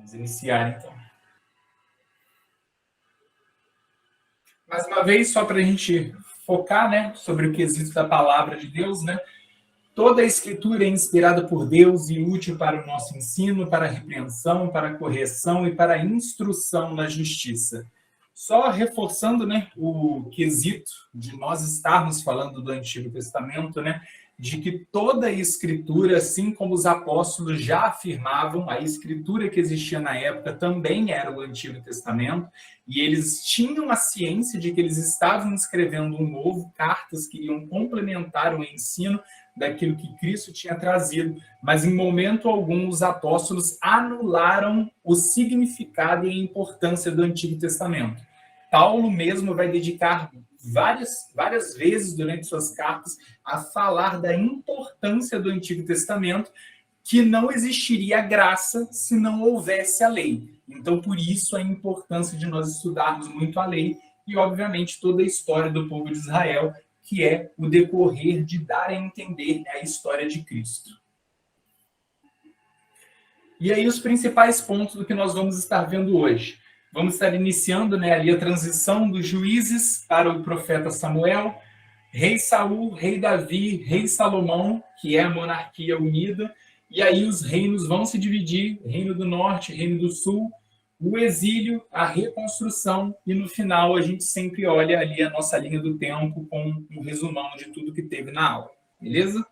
Vamos iniciar, então. Mais uma vez, só para a gente focar, né, sobre o quesito da palavra de Deus, né? Toda a Escritura é inspirada por Deus e útil para o nosso ensino, para a repreensão, para a correção e para a instrução na justiça. Só reforçando, né, o quesito de nós estarmos falando do Antigo Testamento, né, de que toda a Escritura, assim como os apóstolos já afirmavam, a Escritura que existia na época também era o Antigo Testamento, e eles tinham a ciência de que eles estavam escrevendo um novo, cartas que iriam complementar o ensino daquilo que Cristo tinha trazido, mas em momento algum os apóstolos anularam o significado e a importância do Antigo Testamento. Paulo mesmo vai dedicar várias vezes durante suas cartas a falar da importância do Antigo Testamento, que não existiria graça se não houvesse a lei. Então, por isso, a importância de nós estudarmos muito a lei e, obviamente, toda a história do povo de Israel, que é o decorrer de dar a entender, né, a história de Cristo. E aí os principais pontos do que nós vamos estar vendo hoje. Vamos estar iniciando, né, ali a transição dos juízes para o profeta Samuel, rei Saul, rei Davi, rei Salomão, que é a monarquia unida, e aí os reinos vão se dividir, reino do norte, reino do sul, o exílio, a reconstrução, e no final a gente sempre olha ali a nossa linha do tempo com um resumão de tudo que teve na aula, beleza?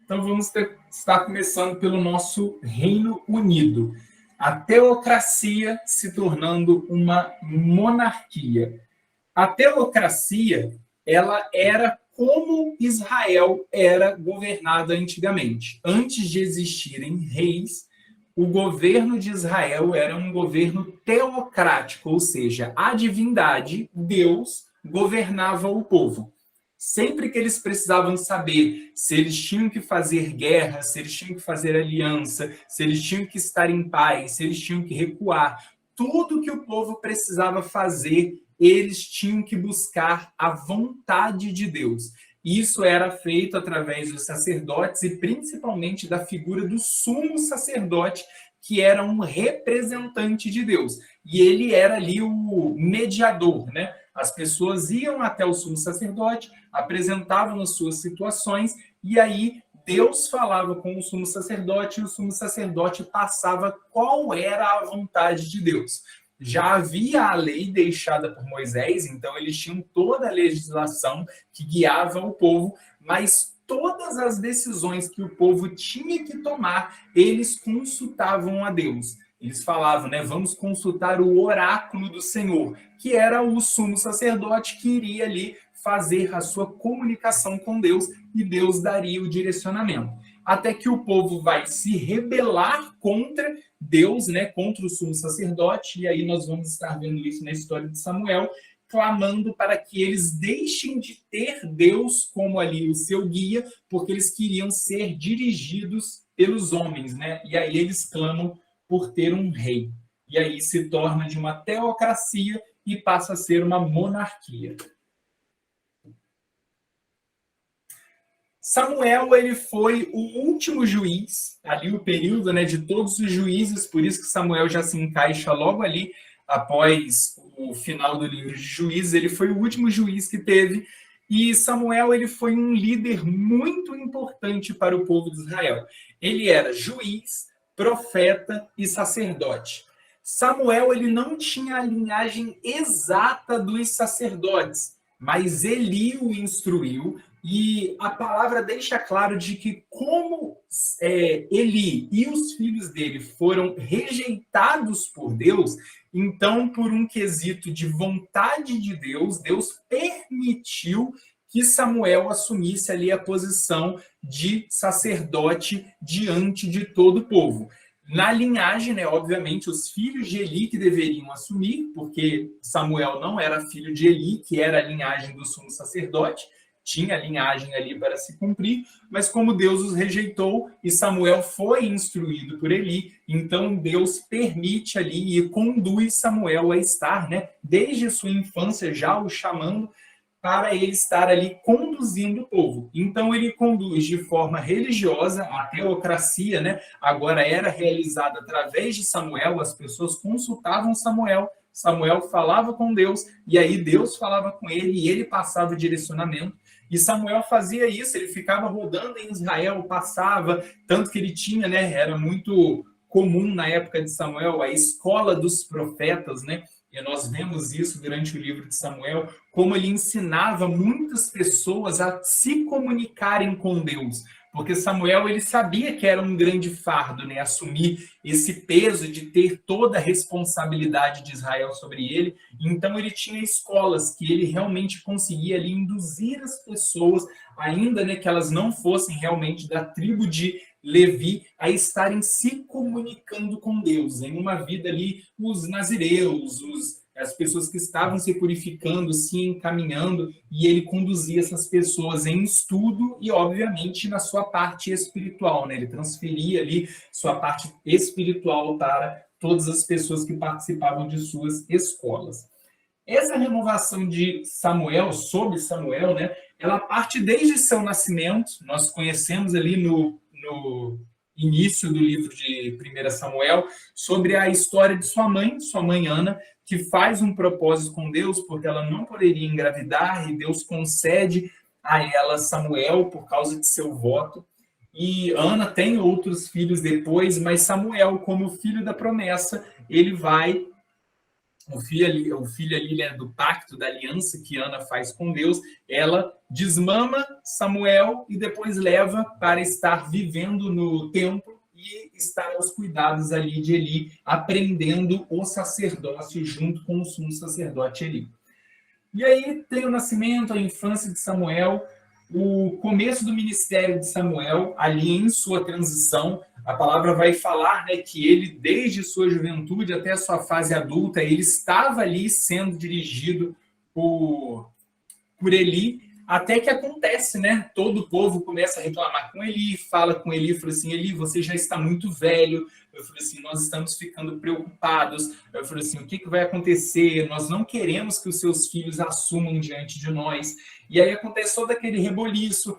Então vamos estar começando pelo nosso Reino Unido. A teocracia se tornando uma monarquia. A teocracia, ela era como Israel era governada antigamente. Antes de existirem reis, o governo de Israel era um governo teocrático, ou seja, a divindade, Deus, governava o povo. Sempre que eles precisavam saber se eles tinham que fazer guerra, se eles tinham que fazer aliança, se eles tinham que estar em paz, se eles tinham que recuar, tudo que o povo precisava fazer, eles tinham que buscar a vontade de Deus. Isso era feito através dos sacerdotes e principalmente da figura do sumo sacerdote, que era um representante de Deus. E ele era ali o mediador, né? As pessoas iam até o sumo sacerdote, apresentavam as suas situações, e aí Deus falava com o sumo sacerdote, e o sumo sacerdote passava qual era a vontade de Deus. Já havia a lei deixada por Moisés, então eles tinham toda a legislação que guiava o povo, mas todas as decisões que o povo tinha que tomar, eles consultavam a Deus. Eles falavam, né, vamos consultar o oráculo do Senhor, que era o sumo sacerdote que iria ali fazer a sua comunicação com Deus e Deus daria o direcionamento. Até que o povo vai se rebelar contra Deus, né, contra o sumo sacerdote, e aí nós vamos estar vendo isso na história de Samuel, clamando para que eles deixem de ter Deus como ali o seu guia, porque eles queriam ser dirigidos pelos homens, né? E aí eles clamam por ter um rei. E aí se torna de uma teocracia e passa a ser uma monarquia. Samuel, ele foi o último juiz, ali o período, né, de todos os juízes, por isso que Samuel já se encaixa logo ali, após o final do livro de Juízes, ele foi o último juiz que teve, e Samuel, ele foi um líder muito importante para o povo de Israel. Ele era juiz, profeta e sacerdote. Samuel, ele não tinha a linhagem exata dos sacerdotes, mas Eli o instruiu, e a palavra deixa claro de que como Eli e os filhos dele foram rejeitados por Deus, então, por um quesito de vontade de Deus, Deus permitiu que Samuel assumisse ali a posição de sacerdote diante de todo o povo. Na linhagem, né, obviamente, os filhos de Eli que deveriam assumir, porque Samuel não era filho de Eli, que era a linhagem do sumo sacerdote, tinha a linhagem ali para se cumprir, mas como Deus os rejeitou e Samuel foi instruído por Eli, então Deus permite ali e conduz Samuel a estar, né, desde sua infância já o chamando para ele estar ali conduzindo o povo. Então ele conduz de forma religiosa, a teocracia, né? Agora era realizada através de Samuel, as pessoas consultavam Samuel, Samuel falava com Deus, e aí Deus falava com ele, e ele passava o direcionamento. E Samuel fazia isso, ele ficava rodando em Israel, passava, tanto que ele tinha, né? Era muito comum na época de Samuel, a escola dos profetas, né? E nós vemos isso durante o livro de Samuel, como ele ensinava muitas pessoas a se comunicarem com Deus. Porque Samuel, ele sabia que era um grande fardo, né? Assumir esse peso de ter toda a responsabilidade de Israel sobre ele. Então, ele tinha escolas que ele realmente conseguia ali induzir as pessoas, ainda, né, que elas não fossem realmente da tribo de Levi, a estarem se comunicando com Deus, em uma vida ali, os nazireus, as pessoas que estavam se purificando, se encaminhando, e ele conduzia essas pessoas em estudo e, obviamente, na sua parte espiritual, né? Ele transferia ali sua parte espiritual para todas as pessoas que participavam de suas escolas. Essa renovação de Samuel, sobre Samuel, né, ela parte desde seu nascimento. Nós conhecemos ali no início do livro de 1 Samuel, sobre a história de sua mãe Ana, que faz um propósito com Deus, porque ela não poderia engravidar, e Deus concede a ela Samuel por causa de seu voto. E Ana tem outros filhos depois, mas Samuel, como filho da promessa, ele vai o filho ali, né, do pacto, da aliança que Ana faz com Deus, ela desmama Samuel e depois leva para estar vivendo no templo e estar aos cuidados ali de Eli, aprendendo o sacerdócio junto com o sumo sacerdote Eli. E aí tem o nascimento, a infância de Samuel, o começo do ministério de Samuel, ali em sua transição. A palavra vai falar, né, que ele, desde sua juventude até a sua fase adulta, ele estava ali sendo dirigido por Eli, até que acontece, né? Todo o povo começa a reclamar com Eli, fala com Eli, fala assim: Eli, você já está muito velho. Eu falei assim: nós estamos ficando preocupados. Eu falei assim: o que vai acontecer? Nós não queremos que os seus filhos assumam diante de nós. E aí acontece todo aquele reboliço,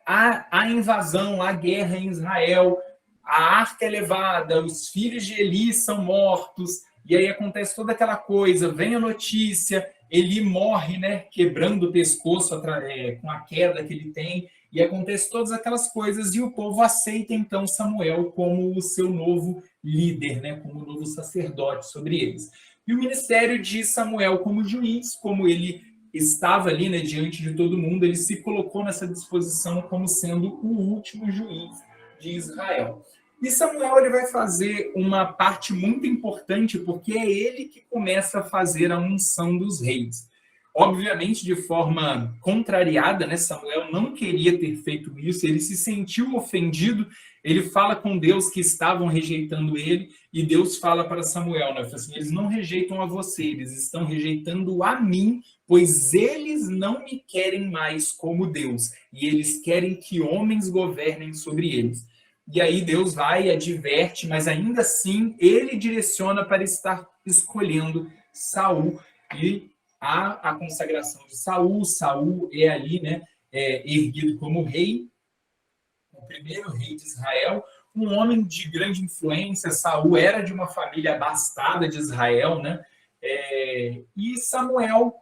a invasão, a guerra em Israel, a arca é levada, os filhos de Eli são mortos, e aí acontece toda aquela coisa, vem a notícia, Eli morre, né, quebrando o pescoço com a queda que ele tem, e acontece todas aquelas coisas, e o povo aceita então Samuel como o seu novo líder, né, como o novo sacerdote sobre eles. E o ministério de Samuel como juiz, como ele estava ali, né, diante de todo mundo, ele se colocou nessa disposição como sendo o último juiz de Israel. E Samuel ele vai fazer uma parte muito importante, porque é ele que começa a fazer a unção dos reis. Obviamente, de forma contrariada, né? Samuel não queria ter feito isso, ele se sentiu ofendido, ele fala com Deus que estavam rejeitando ele, e Deus fala para Samuel, né? Assim, eles não rejeitam a você, eles estão rejeitando a mim, pois eles não me querem mais como Deus, e eles querem que homens governem sobre eles. E aí Deus vai e adverte, mas ainda assim ele direciona para estar escolhendo Saul, e a consagração de Saul. Saul é ali, né, erguido como rei, o primeiro rei de Israel, um homem de grande influência. Saul era de uma família abastada de Israel, né? E Samuel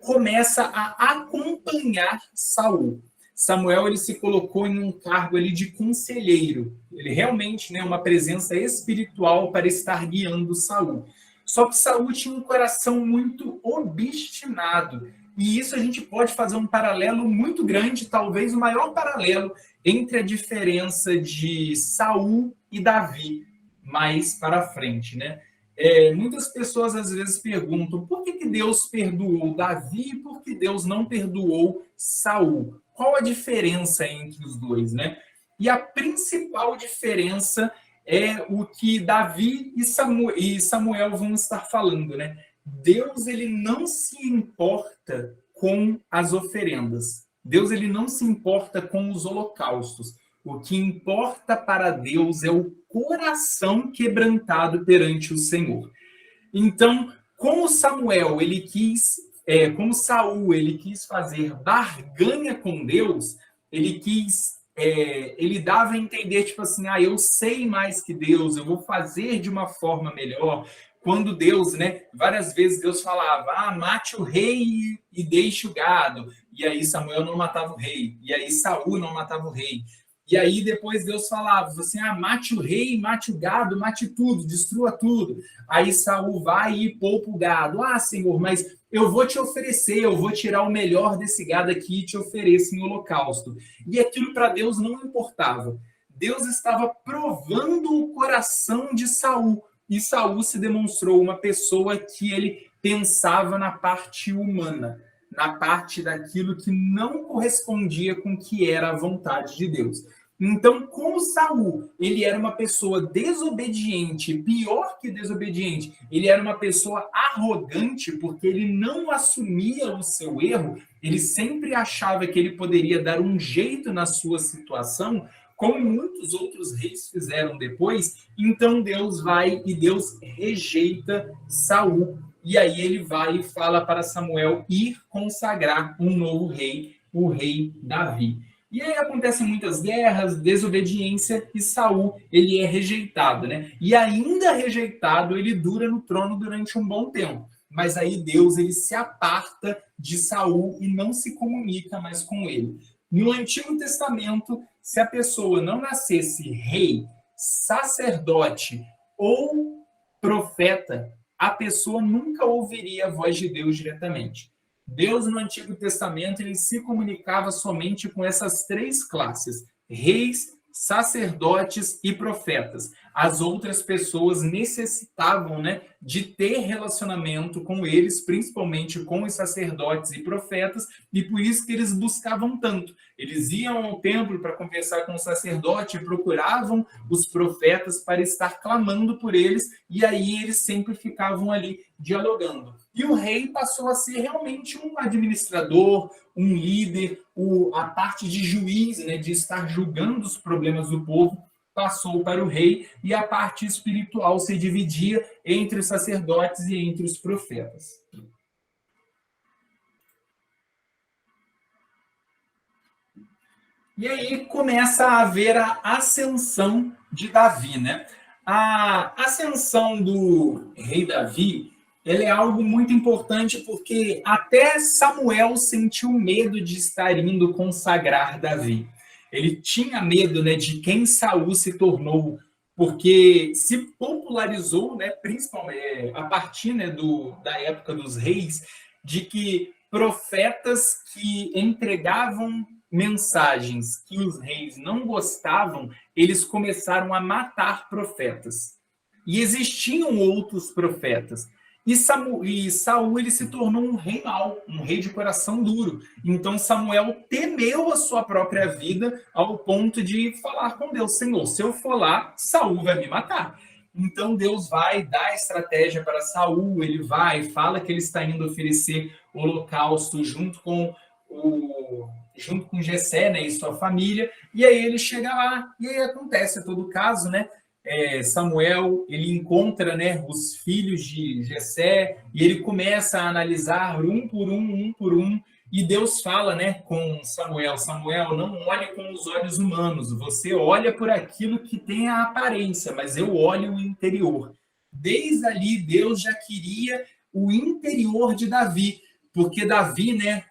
começa a acompanhar Saul. Samuel ele se colocou em um cargo ali de conselheiro. Ele realmente, né, uma presença espiritual para estar guiando Saul. Só que Saul tinha um coração muito obstinado. E isso a gente pode fazer um paralelo muito grande, talvez o maior paralelo entre a diferença de Saul e Davi, mais para frente, né? Muitas pessoas às vezes perguntam por que Deus perdoou Davi e por que Deus não perdoou Saul? Qual a diferença entre os dois, né? E a principal diferença é o que Davi e Samuel vão estar falando, né? Deus ele não se importa com as oferendas. Deus ele não se importa com os holocaustos. O que importa para Deus é o coração quebrantado perante o Senhor. Então, como Samuel ele quis como Saul ele quis fazer barganha com Deus, ele dava a entender, tipo assim, eu sei mais que Deus, eu vou fazer de uma forma melhor. Quando Deus, né, várias vezes Deus falava, mate o rei e deixe o gado. E aí Samuel não matava o rei. E aí Saul não matava o rei. E aí depois Deus falava assim, mate o rei, mate o gado, mate tudo, destrua tudo. Aí Saul vai e poupa o gado. Senhor, mas eu vou te oferecer, eu vou tirar o melhor desse gado aqui e te ofereço em holocausto. E aquilo para Deus não importava. Deus estava provando o coração de Saul. E Saul se demonstrou uma pessoa que ele pensava na parte humana, na parte daquilo que não correspondia com o que era a vontade de Deus. Então, como Saul, ele era uma pessoa desobediente, pior que desobediente, ele era uma pessoa arrogante, porque ele não assumia o seu erro, ele sempre achava que ele poderia dar um jeito na sua situação, como muitos outros reis fizeram depois. Então Deus vai e Deus rejeita Saul. E aí ele vai e fala para Samuel ir consagrar um novo rei, o rei Davi. E aí acontecem muitas guerras, desobediência, e Saul ele é rejeitado, né? E ainda rejeitado, ele dura no trono durante um bom tempo. Mas aí Deus ele se aparta de Saul e não se comunica mais com ele. No Antigo Testamento, se a pessoa não nascesse rei, sacerdote ou profeta, a pessoa nunca ouviria a voz de Deus diretamente. Deus, no Antigo Testamento, ele se comunicava somente com essas três classes: reis, sacerdotes e profetas. As outras pessoas necessitavam, né, de ter relacionamento com eles, principalmente com os sacerdotes e profetas, e por isso que eles buscavam tanto. Eles iam ao templo para conversar com o sacerdote e procuravam os profetas para estar clamando por eles, e aí eles sempre ficavam ali dialogando. E o rei passou a ser realmente um administrador, um líder, a parte de juiz, né, de estar julgando os problemas do povo, passou para o rei, e a parte espiritual se dividia entre os sacerdotes e entre os profetas. E aí começa a haver a ascensão de Davi, né? A ascensão do rei Davi, ele é algo muito importante, porque até Samuel sentiu medo de estar indo consagrar Davi. Ele tinha medo, né, de quem Saul se tornou, porque se popularizou, né, principalmente a partir, né, da época dos reis, de que profetas que entregavam mensagens que os reis não gostavam, eles começaram a matar profetas. E existiam outros profetas. E Saul ele se tornou um rei mau, um rei de coração duro. Então Samuel temeu a sua própria vida ao ponto de falar com Deus: Senhor, se eu for lá, Saul vai me matar. Então Deus vai dar estratégia para Saul, ele vai, fala que ele está indo oferecer holocausto junto com Jessé, né, e sua família, e aí ele chega lá, e aí acontece todo o caso, né? Samuel, ele encontra, né, os filhos de Jessé, e ele começa a analisar um por um, e Deus fala, né, com Samuel: Samuel, não olhe com os olhos humanos, você olha por aquilo que tem a aparência, mas eu olho o interior. Desde ali, Deus já queria o interior de Davi, porque Davi, né,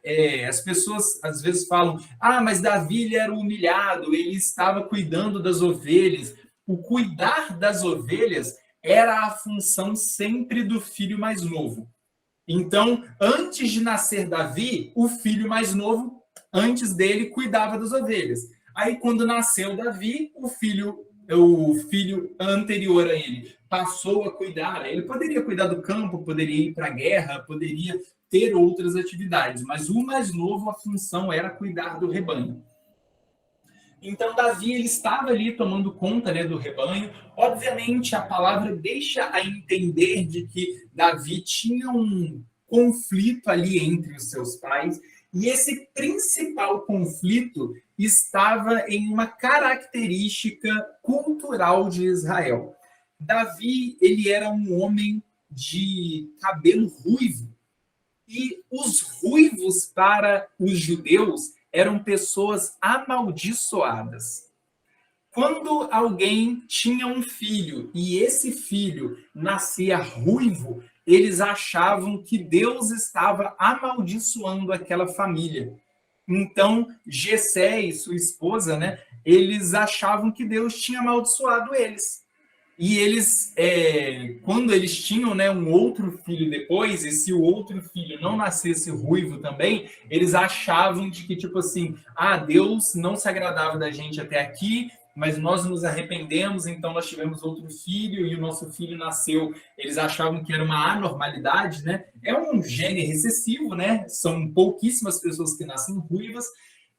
as pessoas às vezes falam: mas Davi ele era humilhado, ele estava cuidando das ovelhas. O cuidar das ovelhas era a função sempre do filho mais novo. Então, antes de nascer Davi, o filho mais novo, antes dele, cuidava das ovelhas. Aí, quando nasceu Davi, o filho anterior a ele passou a cuidar. Ele poderia cuidar do campo, poderia ir para a guerra, poderia ter outras atividades, mas o mais novo, a função era cuidar do rebanho. Então, Davi ele estava ali tomando conta, né, do rebanho. Obviamente, a palavra deixa a entender de que Davi tinha um conflito ali entre os seus pais, e esse principal conflito estava em uma característica cultural de Israel. Davi ele era um homem de cabelo ruivo, E os ruivos, para os judeus, eram pessoas amaldiçoadas. Quando alguém tinha um filho e esse filho nascia ruivo, eles achavam que Deus estava amaldiçoando aquela família. Então, Jessé e sua esposa, né, eles achavam que Deus tinha amaldiçoado eles. E eles, quando eles tinham, né, um outro filho depois, e se o outro filho não nascesse ruivo também, eles achavam de que, tipo assim, Deus não se agradava da gente até aqui, mas nós nos arrependemos, então nós tivemos outro filho e o nosso filho nasceu. Eles achavam que era uma anormalidade, né? É um gene recessivo, né? São pouquíssimas pessoas que nascem ruivas,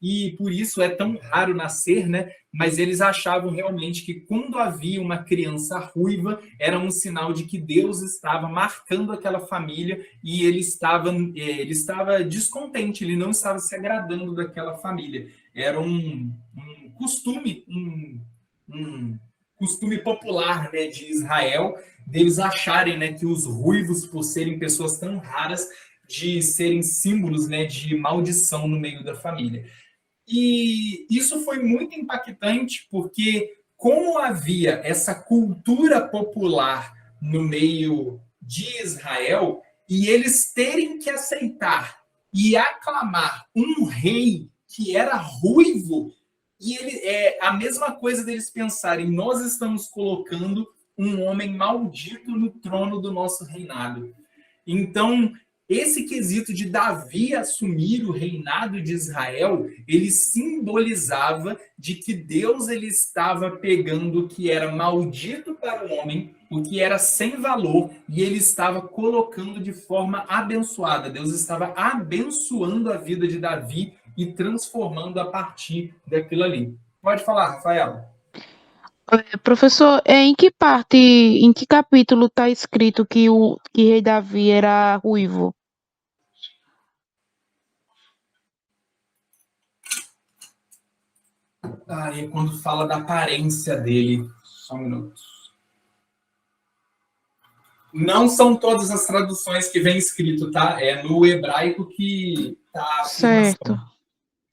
e por isso é tão raro nascer, né? Mas eles achavam realmente que quando havia uma criança ruiva, era um sinal de que Deus estava marcando aquela família e ele estava descontente, ele não estava se agradando daquela família. Era um costume, um costume popular, né, de Israel, deles acharem, né, que os ruivos, por serem pessoas tão raras, de serem símbolos, né, de maldição no meio da família. E isso foi muito impactante, porque como havia essa cultura popular no meio de Israel, e eles terem que aceitar e aclamar um rei que era ruivo, e ele é a mesma coisa deles pensarem, nós estamos colocando um homem maldito no trono do nosso reinado. Então, esse quesito de Davi assumir o reinado de Israel, ele simbolizava de que Deus ele estava pegando o que era maldito para o homem, o que era sem valor, e ele estava colocando de forma abençoada. Deus estava abençoando a vida de Davi e transformando a partir daquilo ali. Pode falar, Rafael. Professor, em que parte, em que capítulo está escrito que rei Davi era ruivo? E quando fala da aparência dele, só um minuto. Não são todas as traduções que vem escrito, tá? É no hebraico que tá a Certo. afirmação.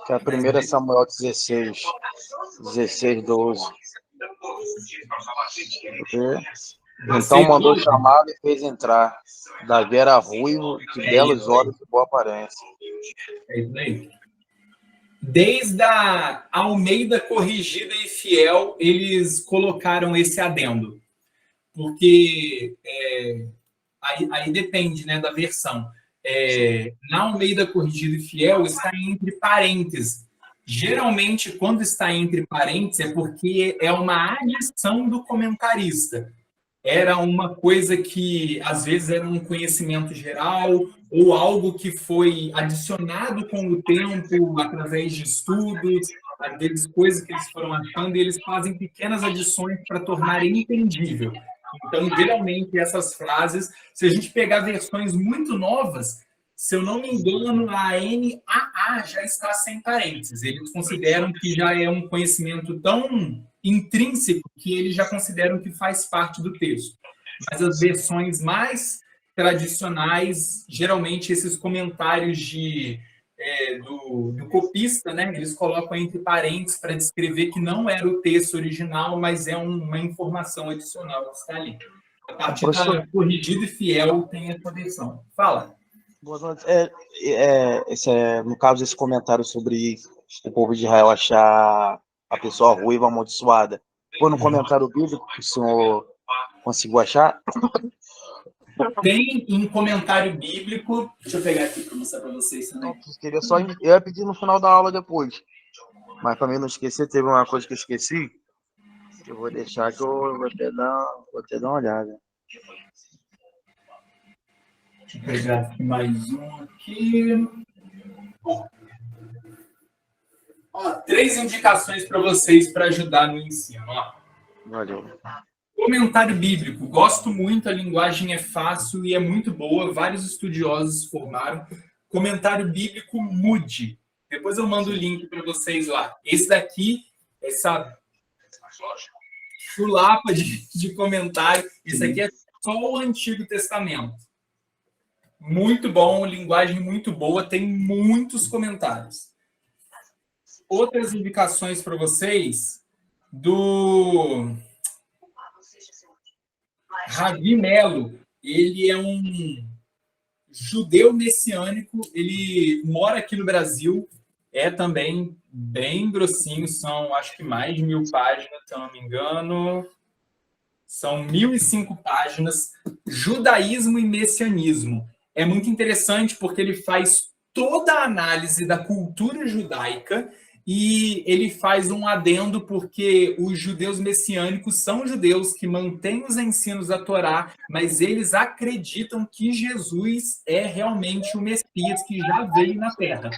Que é a primeira Samuel 16, 12. Então mandou chamá-lo e fez entrar. Davi era ruivo, de belos olhos e boa aparência. É isso aí. Desde a Almeida Corrigida e Fiel, eles colocaram esse adendo. Porque aí depende, né, da versão. Na Almeida Corrigida e Fiel está entre parênteses. Geralmente, quando está entre parênteses, é porque é uma adição do comentarista. Era uma coisa que, às vezes, era um conhecimento geral ou algo que foi adicionado com o tempo, através de estudos, às vezes, coisas que eles foram achando, e eles fazem pequenas adições para tornar entendível. Então, geralmente, essas frases, se a gente pegar versões muito novas, se eu não me engano, a NAA já está sem parênteses. Eles consideram que já é um conhecimento tão intrínseco que eles já consideram que faz parte do texto. Mas as versões mais tradicionais, geralmente esses comentários do copista, né, eles colocam entre parênteses para descrever que não era o texto original, mas é uma informação adicional que está ali. A partir da Corrigida e Fiel tem essa versão. Fala. Boa noite. No caso, esse comentário sobre o povo de Israel achar a pessoa ruiva amaldiçoada. Foi no comentário bíblico que o senhor conseguiu achar? Tem em comentário bíblico. Deixa eu pegar aqui para mostrar para vocês também. Eu ia pedir no final da aula depois. Mas para mim não esquecer, teve uma coisa que eu esqueci. Que eu vou deixar que eu vou até dar uma olhada. Deixa eu pegar aqui mais um aqui. Ó, 3 indicações para vocês para ajudar no ensino. Ó. Valeu. Comentário bíblico. Gosto muito, a linguagem é fácil e é muito boa. Vários estudiosos formaram. Comentário bíblico Moody. Depois eu mando o link para vocês lá. Esse daqui, essa chulapa de comentário, isso aqui é só o Antigo Testamento. Muito bom, linguagem muito boa, tem muitos comentários. Outras indicações para vocês do Ravi Melo. Ele é um judeu messiânico, ele mora aqui no Brasil, é também bem grossinho, são acho que mais de 1000 páginas, se eu não me engano. São 1005 páginas, Judaísmo e Messianismo. É muito interessante porque ele faz toda a análise da cultura judaica e ele faz um adendo porque os judeus messiânicos são judeus que mantêm os ensinos da Torá, mas eles acreditam que Jesus é realmente o Messias que já veio na Terra.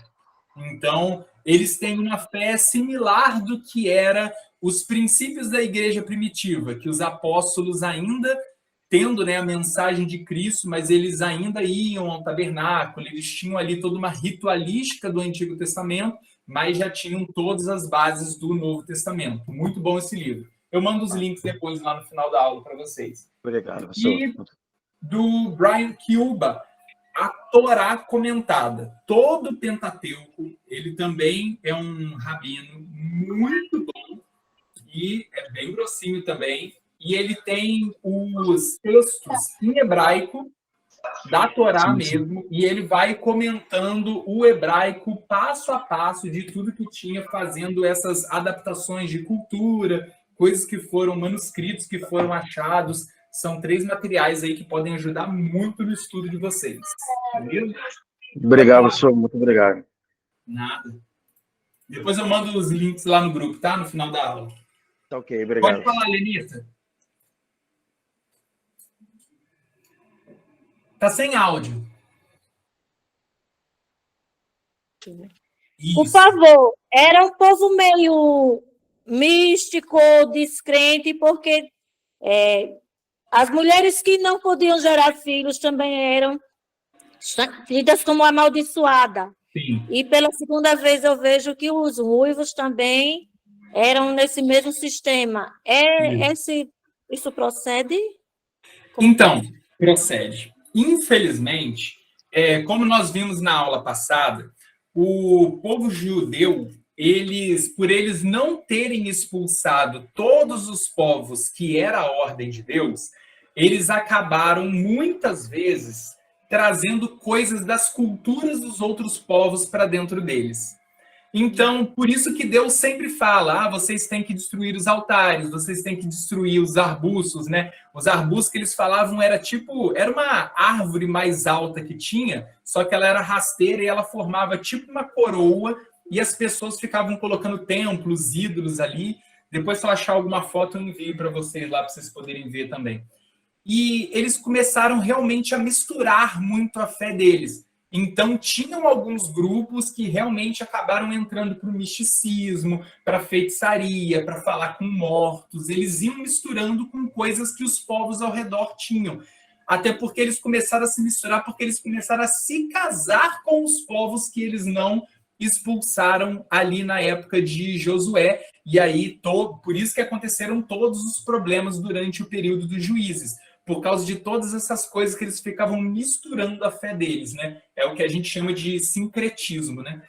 Então, eles têm uma fé similar do que era os princípios da igreja primitiva, que os apóstolos ainda tendo, né, a mensagem de Cristo, mas eles ainda iam ao tabernáculo, eles tinham ali toda uma ritualística do Antigo Testamento, mas já tinham todas as bases do Novo Testamento. Muito bom esse livro. Eu mando os links depois lá no final da aula para vocês. Obrigado, professor. E do Brian Kiuba, a Torá comentada. Todo o Pentateuco, ele também é um rabino muito bom e é bem grossinho também. E ele tem os textos em hebraico da Torá mesmo, e ele vai comentando o hebraico passo a passo de tudo que tinha, fazendo essas adaptações de cultura, coisas que foram manuscritos, que foram achados. São 3 materiais aí que podem ajudar muito no estudo de vocês. Beleza? Obrigado, professor. Muito obrigado. Nada. Depois eu mando os links lá no grupo, tá? No final da aula. Tá ok, obrigado. Pode falar, Lenita. Tá sem áudio. Por favor, era um povo meio místico, descrente, porque as mulheres que não podiam gerar filhos também eram tidas como amaldiçoadas. Sim. E pela segunda vez eu vejo que os ruivos também eram nesse mesmo sistema. Isso procede? Então, procede. Infelizmente, como nós vimos na aula passada, o povo judeu, por eles não terem expulsado todos os povos que era a ordem de Deus, eles acabaram muitas vezes trazendo coisas das culturas dos outros povos para dentro deles. Então, por isso que Deus sempre fala, vocês têm que destruir os altares, vocês têm que destruir os arbustos, né? Os arbustos que eles falavam era uma árvore mais alta que tinha, só que ela era rasteira e ela formava tipo uma coroa e as pessoas ficavam colocando templos, ídolos ali. Depois, se eu achar alguma foto, eu envio para vocês lá, para vocês poderem ver também. E eles começaram realmente a misturar muito a fé deles. Então, tinham alguns grupos que realmente acabaram entrando para o misticismo, para a feitiçaria, para falar com mortos. Eles iam misturando com coisas que os povos ao redor tinham. Até porque eles começaram a se misturar, porque eles começaram a se casar com os povos que eles não expulsaram ali na época de Josué. E aí, por isso que aconteceram todos os problemas durante o período dos juízes. Por causa de todas essas coisas que eles ficavam misturando a fé deles, né? É o que a gente chama de sincretismo, né?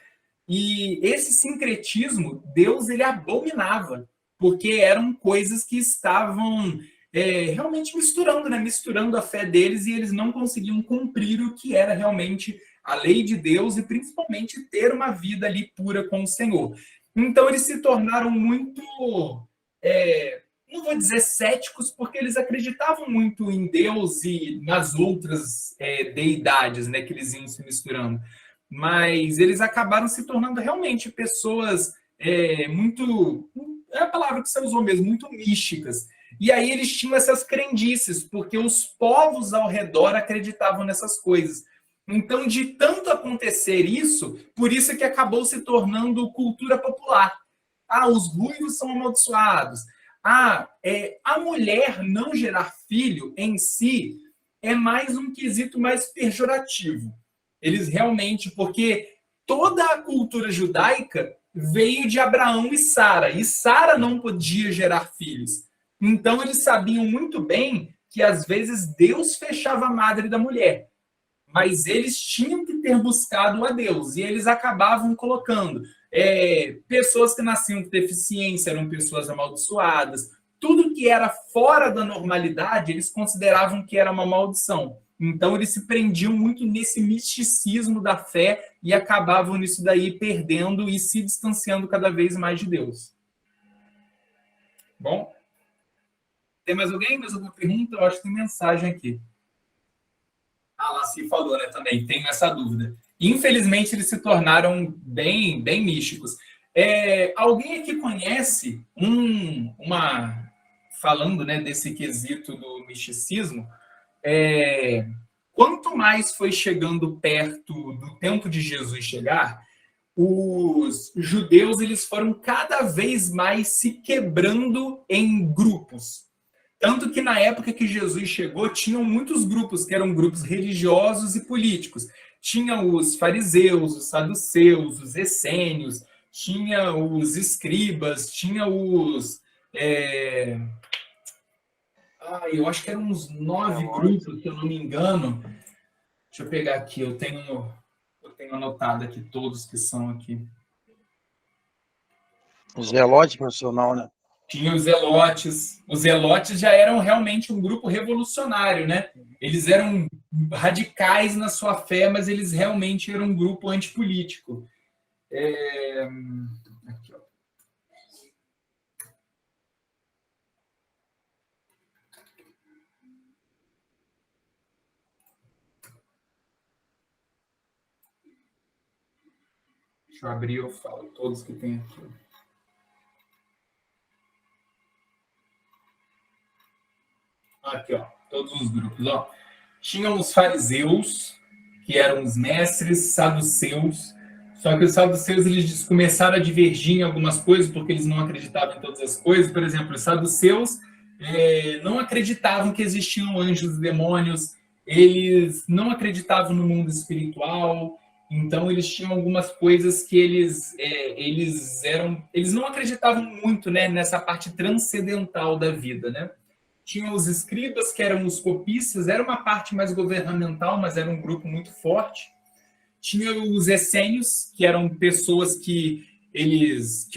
E esse sincretismo, Deus, ele abominava, porque eram coisas que estavam realmente misturando, né? Misturando a fé deles, e eles não conseguiam cumprir o que era realmente a lei de Deus e principalmente ter uma vida ali pura com o Senhor. Então, eles se tornaram muito... não vou dizer céticos, porque eles acreditavam muito em Deus e nas outras deidades, né, que eles iam se misturando. Mas eles acabaram se tornando realmente pessoas muito... É a palavra que você usou mesmo, muito místicas. E aí eles tinham essas crendices, porque os povos ao redor acreditavam nessas coisas. Então, de tanto acontecer isso, por isso que acabou se tornando cultura popular. Os ruivos são amaldiçoados. A mulher não gerar filho em si é mais um quesito mais pejorativo. Eles realmente, porque toda a cultura judaica veio de Abraão e Sara não podia gerar filhos. Então, eles sabiam muito bem que, às vezes, Deus fechava a madre da mulher. mas eles tinham que ter buscado a Deus, e eles acabavam colocando pessoas que nasciam com deficiência, eram pessoas amaldiçoadas, tudo que era fora da normalidade, eles consideravam que era uma maldição. Então, eles se prendiam muito nesse misticismo da fé e acabavam nisso daí perdendo e se distanciando cada vez mais de Deus. Bom, tem mais alguém? Mais alguma pergunta? Eu acho que tem mensagem aqui. A Laci falou, né, também, tenho essa dúvida. Infelizmente, eles se tornaram bem, bem místicos. Alguém aqui conhece falando, né, desse quesito do misticismo, quanto mais foi chegando perto do tempo de Jesus chegar, os judeus eles foram cada vez mais se quebrando em grupos. Tanto que na época que Jesus chegou, tinham muitos grupos, que eram grupos religiosos e políticos. Tinha os fariseus, os saduceus, os essênios, tinha os escribas, tinha os... eu acho que eram uns 9 grupos, se eu não me engano. Deixa eu pegar aqui, eu tenho anotado aqui todos que são aqui. Os zelotes, professor, não, né? Tinha os zelotes. Os zelotes já eram realmente um grupo revolucionário, né? Eles eram radicais na sua fé, mas eles realmente eram um grupo antipolítico. Aqui, ó. Deixa eu abrir, eu falo todos que tem aqui. Aqui, ó, todos os grupos, ó. Tinham os fariseus, que eram os mestres, saduceus. Só que os saduceus eles começaram a divergir em algumas coisas, porque eles não acreditavam em todas as coisas. Por exemplo, os saduceus não acreditavam que existiam anjos e demônios, eles não acreditavam no mundo espiritual. Então, eles tinham algumas coisas que eles não acreditavam muito, né, nessa parte transcendental da vida, né? Tinha os escribas, que eram os copistas, era uma parte mais governamental, mas era um grupo muito forte. Tinha os essênios, que eram pessoas que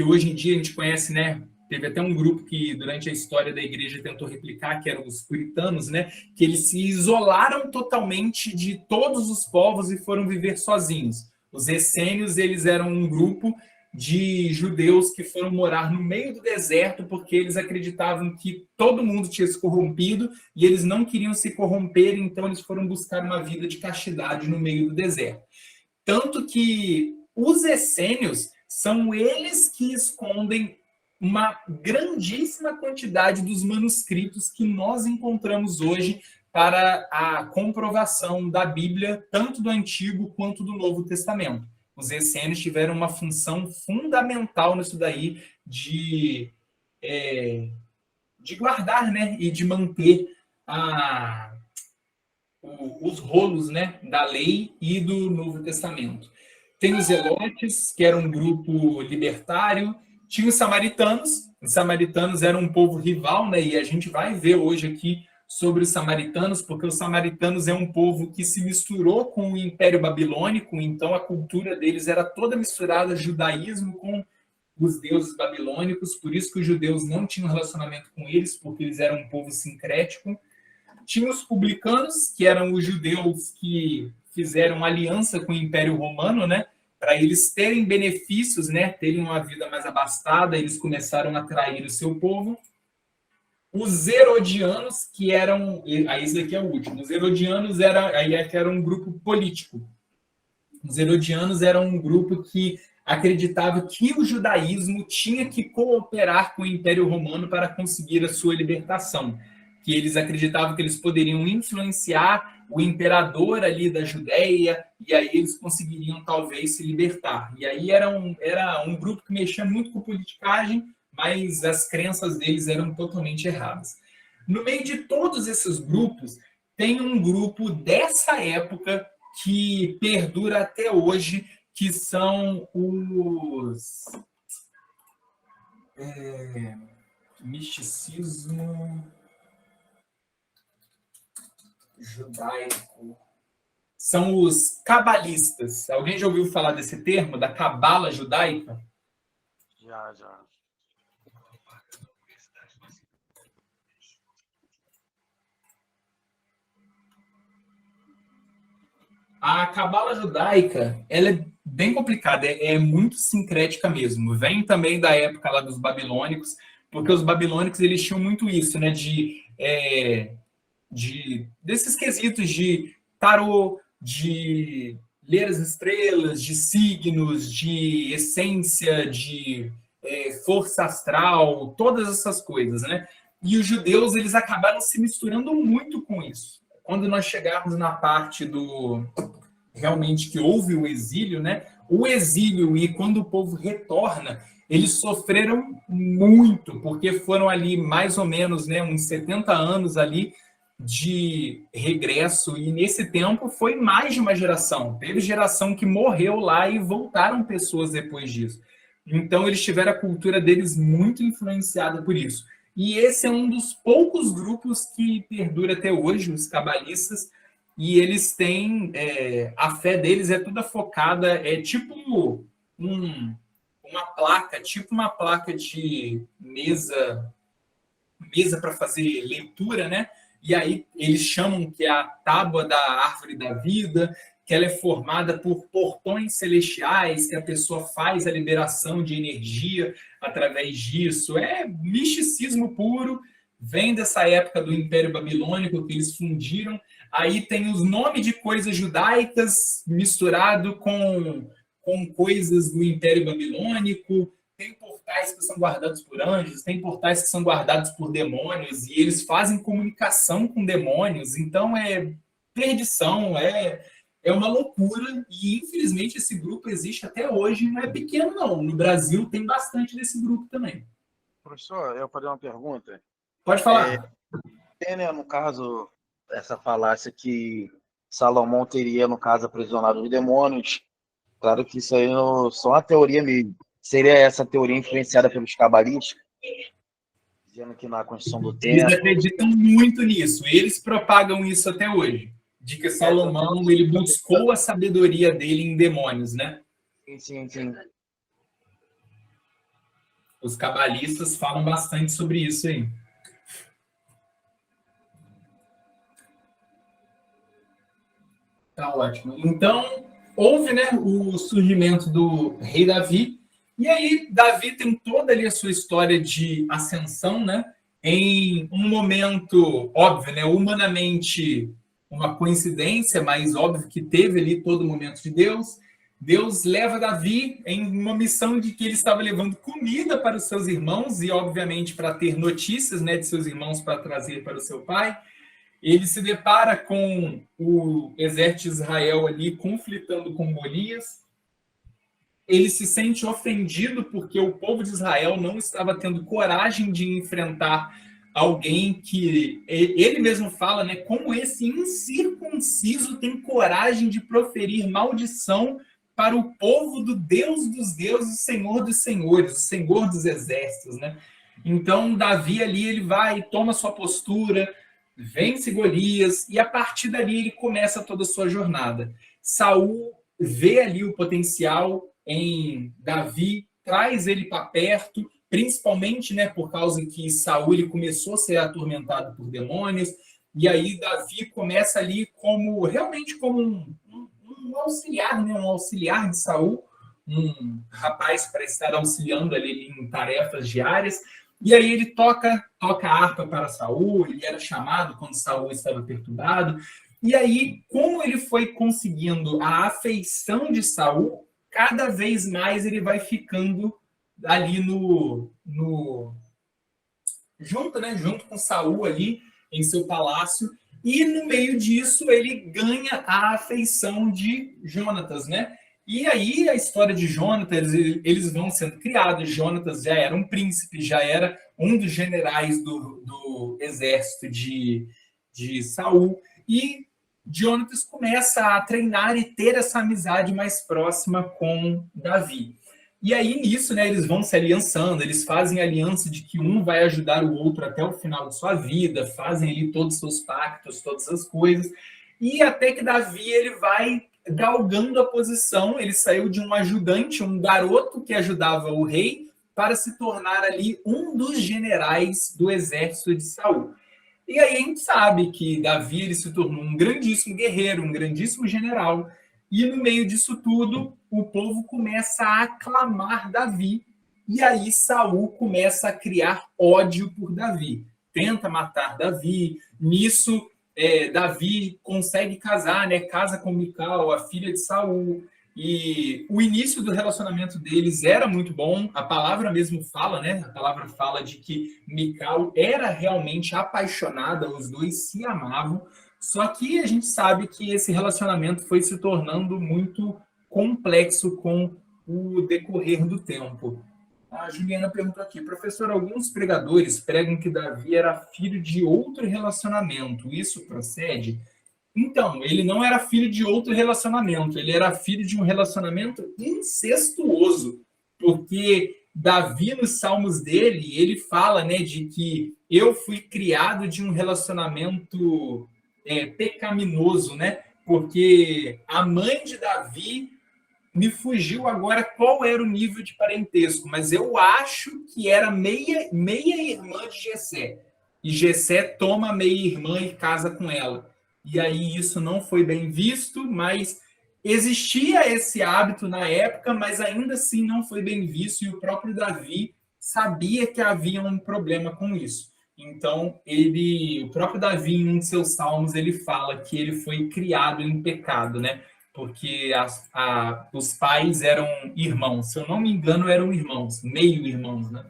hoje em dia a gente conhece, né? Teve até um grupo que durante a história da igreja tentou replicar, que eram os puritanos, né? Que eles se isolaram totalmente de todos os povos e foram viver sozinhos. Os essênios, eles eram um grupo de judeus que foram morar no meio do deserto porque eles acreditavam que todo mundo tinha se corrompido e eles não queriam se corromper, então eles foram buscar uma vida de castidade no meio do deserto. Tanto que os essênios são eles que escondem uma grandíssima quantidade dos manuscritos que nós encontramos hoje para a comprovação da Bíblia, tanto do Antigo quanto do Novo Testamento. Os essênios tiveram uma função fundamental nisso daí de guardar, né, e de manter os rolos, né, da lei e do Novo Testamento. Tem os zelotes, que era um grupo libertário. Tinha os samaritanos. Os samaritanos eram um povo rival, né, e a gente vai ver hoje aqui sobre os samaritanos, porque os samaritanos é um povo que se misturou com o Império Babilônico, então a cultura deles era toda misturada, judaísmo com os deuses babilônicos, por isso que os judeus não tinham relacionamento com eles, porque eles eram um povo sincrético. Tinha os publicanos, que eram os judeus que fizeram aliança com o Império Romano, né, para eles terem benefícios, né, terem uma vida mais abastada, eles começaram a atrair o seu povo. Os herodianos, que eram... esse daqui é o último. Os herodianos era um grupo político. Os herodianos eram um grupo que acreditava que o judaísmo tinha que cooperar com o Império Romano para conseguir a sua libertação. Que eles acreditavam que eles poderiam influenciar o imperador ali da Judéia, e aí eles conseguiriam talvez se libertar. E aí era um grupo que mexia muito com politicagem, mas as crenças deles eram totalmente erradas. No meio de todos esses grupos, tem um grupo dessa época que perdura até hoje, que são os... misticismo judaico. são os cabalistas. Alguém já ouviu falar desse termo, da cabala judaica? Já. A cabala judaica, ela é bem complicada, é muito sincrética mesmo. Vem também da época lá dos babilônicos, porque os babilônicos eles tinham muito isso, né, desses quesitos de tarô, de ler as estrelas, de signos, de essência, de força astral, todas essas coisas, né? E os judeus eles acabaram se misturando muito com isso. Quando nós chegarmos na parte do realmente que houve o exílio, né? O exílio e quando o povo retorna, eles sofreram muito, porque foram ali mais ou menos, né, uns 70 anos ali de regresso, e nesse tempo foi mais de uma geração. Teve geração que morreu lá e voltaram pessoas depois disso. Então eles tiveram a cultura deles muito influenciada por isso. E esse é um dos poucos grupos que perdura até hoje, os cabalistas, e eles têm, a fé deles é toda focada, é tipo uma placa de mesa para fazer leitura, né? E aí eles chamam que é a tábua da árvore da vida, que ela é formada por portões celestiais, que a pessoa faz a liberação de energia através disso. É misticismo puro, vem dessa época do Império Babilônico, que eles fundiram. Aí tem os nomes de coisas judaicas misturado com coisas do Império Babilônico. Tem portais que são guardados por anjos, tem portais que são guardados por demônios, e eles fazem comunicação com demônios. Então é perdição, é uma loucura, e infelizmente esse grupo existe até hoje, não é pequeno não. No Brasil tem bastante desse grupo também. Professor, eu fazer uma pergunta? Pode falar. Tem, né, no caso, essa falácia que Salomão teria, no caso, aprisionado os demônios. Claro que isso aí é só uma teoria mesmo. Seria essa teoria influenciada pelos cabalistas? Dizendo que na construção do templo... Eles acreditam muito nisso, eles propagam isso até hoje. De que Salomão ele buscou a sabedoria dele em demônios, né? Sim. Os cabalistas falam bastante sobre isso aí. Tá ótimo. Então, houve, né, o surgimento do rei Davi, e aí Davi tem toda ali a sua história de ascensão, né? Em um momento, óbvio, né, humanamente uma coincidência, mas óbvio que teve ali todo o momento de Deus. Deus leva Davi em uma missão de que ele estava levando comida para os seus irmãos e, obviamente, para ter notícias, né, de seus irmãos para trazer para o seu pai. Ele se depara com o exército de Israel ali conflitando com Golias. Ele se sente ofendido porque o povo de Israel não estava tendo coragem de enfrentar alguém que ele mesmo fala, né, como esse incircunciso tem coragem de proferir maldição para o povo do Deus dos deuses, o Senhor dos senhores, o Senhor dos exércitos, né? Então Davi ali ele vai, toma sua postura, vence Golias, e a partir dali ele começa toda a sua jornada. Saul vê ali o potencial em Davi, traz ele para perto, principalmente, né, por causa que Saul ele começou a ser atormentado por demônios, e aí Davi começa ali realmente como um auxiliar, né, um auxiliar de Saul, um rapaz para estar auxiliando ali em tarefas diárias. E aí ele toca a harpa para Saul, ele era chamado quando Saul estava perturbado. E aí, como ele foi conseguindo a afeição de Saul, cada vez mais ele vai ficando ali junto com Saul ali em seu palácio. E no meio disso ele ganha a afeição de Jonatas, né? E aí a história de Jonatas, eles vão sendo criados. Jonatas já era um príncipe, já era um dos generais do exército de Saul. E Jonatas começa a treinar e ter essa amizade mais próxima com Davi. E aí nisso, né, eles vão se aliançando, eles fazem aliança de que um vai ajudar o outro até o final de sua vida, fazem ali todos os seus pactos, todas as coisas. e até que Davi ele vai galgando a posição, ele saiu de um ajudante, um garoto que ajudava o rei, para se tornar ali um dos generais do exército de Saul. E aí a gente sabe que Davi ele se tornou um grandíssimo guerreiro, um grandíssimo general, e no meio disso tudo, o povo começa a aclamar Davi, e aí Saul começa a criar ódio por Davi, tenta matar Davi, nisso Davi consegue casar, né? Casa com Mical, a filha de Saul, e o início do relacionamento deles era muito bom, a palavra mesmo fala, né? A palavra fala de que Mical era realmente apaixonada, os dois se amavam, só que a gente sabe que esse relacionamento foi se tornando muito complexo com o decorrer do tempo. A Juliana perguntou aqui, professor, alguns pregadores pregam que Davi era filho de outro relacionamento, isso procede? Então, ele não era filho de outro relacionamento, ele era filho de um relacionamento incestuoso, porque Davi, nos salmos dele, ele fala, né, de que eu fui criado de um relacionamento pecaminoso, né, porque a mãe de Davi me fugiu agora qual era o nível de parentesco, mas eu acho que era meia irmã de Jessé, e Jessé toma a meia irmã e casa com ela. E aí isso não foi bem visto, mas existia esse hábito na época, mas ainda assim não foi bem visto, e o próprio Davi sabia que havia um problema com isso. Então, o próprio Davi, em um de seus salmos, ele fala que ele foi criado em pecado, né? Porque os pais eram irmãos, se eu não me engano, eram irmãos, meio-irmãos, né?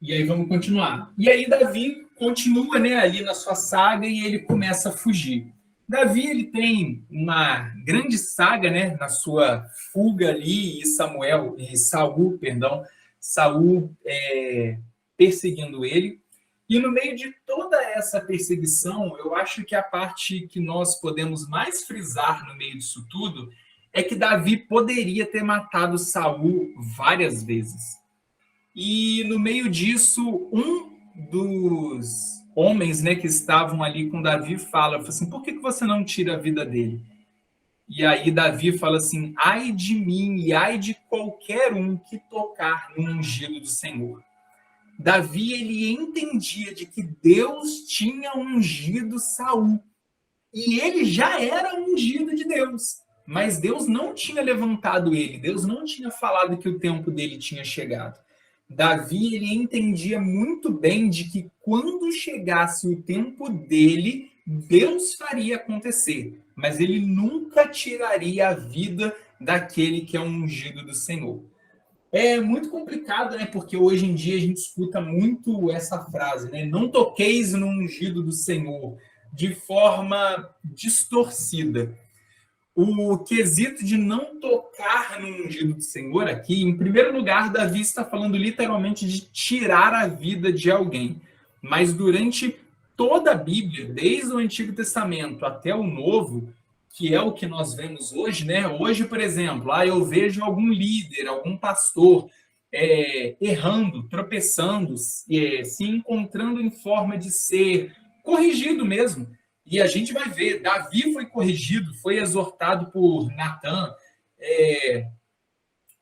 E aí vamos continuar. E aí Davi continua, né, ali na sua saga e ele começa a fugir. Davi ele tem uma grande saga, né, na sua fuga ali e Saul perseguindo ele. E no meio de toda essa perseguição, eu acho que a parte que nós podemos mais frisar no meio disso tudo é que Davi poderia ter matado Saul várias vezes. E no meio disso, um dos homens, né, que estavam ali com Davi fala assim, por que você não tira a vida dele? E aí Davi fala assim, ai de mim e ai de qualquer um que tocar no ungido do Senhor. Davi, ele entendia de que Deus tinha ungido Saul. E ele já era ungido de Deus. Mas Deus não tinha levantado ele. Deus não tinha falado que o tempo dele tinha chegado. Davi, ele entendia muito bem de que quando chegasse o tempo dele, Deus faria acontecer. Mas ele nunca tiraria a vida daquele que é ungido do Senhor. É muito complicado, né? Porque hoje em dia a gente escuta muito essa frase, né? Não toqueis no ungido do Senhor, de forma distorcida. O quesito de não tocar no ungido do Senhor aqui, em primeiro lugar, Davi está falando literalmente de tirar a vida de alguém. Mas durante toda a Bíblia, desde o Antigo Testamento até o Novo, que é o que nós vemos hoje, né? Hoje, por exemplo, eu vejo algum líder, algum pastor errando, tropeçando, se encontrando em forma de ser corrigido mesmo. E a gente vai ver, Davi foi corrigido, foi exortado por Natã,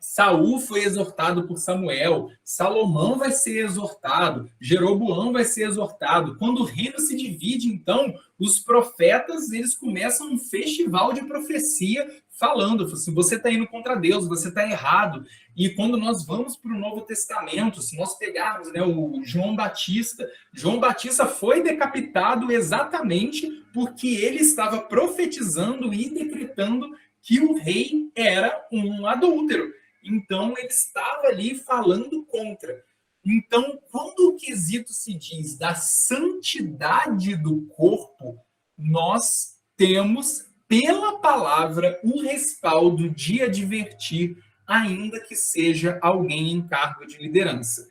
Saul foi exortado por Samuel, Salomão vai ser exortado, Jeroboão vai ser exortado. Quando o reino se divide, então, os profetas eles começam um festival de profecia falando, assim, você está indo contra Deus, você está errado. E quando nós vamos para o Novo Testamento, se nós pegarmos, né, o João Batista foi decapitado exatamente porque ele estava profetizando e decretando que o rei era um adúltero. Então, ele estava ali falando contra. Então, quando o quesito se diz da santidade do corpo, nós temos, pela palavra, um respaldo de advertir, ainda que seja alguém em cargo de liderança.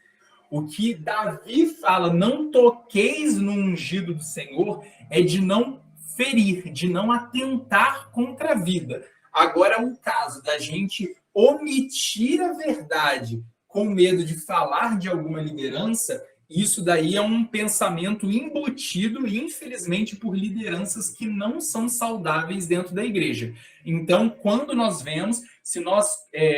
O que Davi fala, não toqueis no ungido do Senhor, é de não ferir, de não atentar contra a vida. Agora, o caso da gente omitir a verdade com medo de falar de alguma liderança, Isso daí é um pensamento embutido, infelizmente, por lideranças que não são saudáveis dentro da igreja. Então, quando nós vemos, se nós,